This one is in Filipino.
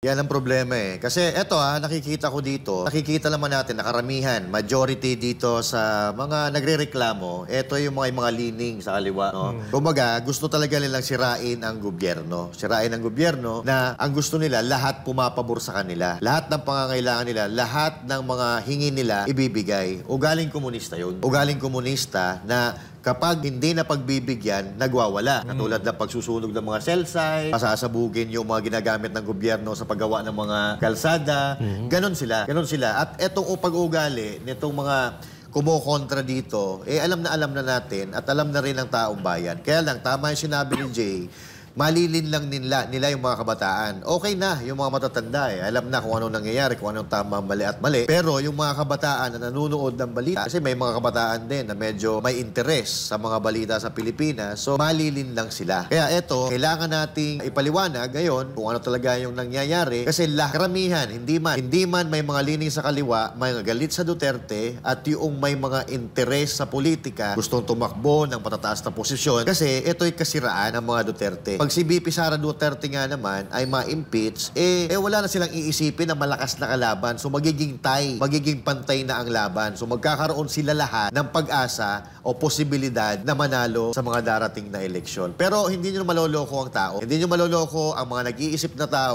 Yan ang problema eh. Kasi eto nakikita ko dito, nakikita naman natin na karamihan, majority dito sa mga nagrereklamo, eto yung mga lining sa kaliwa. No? Kumbaga, gusto talaga nilang sirain ang gobyerno. Sirain ang gobyerno na ang gusto nila, lahat pumapabor sa kanila. Lahat ng pangangailangan nila, lahat ng mga hingi nila, ibibigay. Ugaling komunista yun. Ugaling komunista na kapag hindi na pagbibigyan, nagwawala. Katulad ng pagsusunog ng mga cell site, pasasabugin yung mga ginagamit ng gobyerno sa paggawa ng mga kalsada. Ganon sila. Ganon sila. At etong pag-ugali nitong mga kumokontra dito, alam na natin at alam na rin ng taong bayan. Kaya lang, tama yung sinabi ni Jay, malilin lang nila yung mga kabataan. Okay na yung mga matatanda Alam na kung anong nangyayari, kung anong tama, mali at mali. Pero yung mga kabataan na nanonood ng balita, kasi may mga kabataan din na medyo may interes sa mga balita sa Pilipinas, so malilin lang sila. Kaya eto, kailangan nating ipaliwanag ngayon kung ano talaga yung nangyayari. Kasi karamihan, hindi man may mga lining sa kaliwa, may galit sa Duterte, at yung may mga interes sa politika, gustong tumakbo ng patataas na posisyon. Kasi ito'y kasiraan ng mga Duterte. Pag si BP Sara Duterte nga naman ay ma-impeach, wala na silang iisipin na malakas na kalaban. So magiging pantay na ang laban. So magkakaroon sila lahat ng pag-asa o posibilidad na manalo sa mga darating na eleksyon. Pero hindi nyo maloloko ang tao. Hindi nyo maloloko ang mga nag-iisip na tao.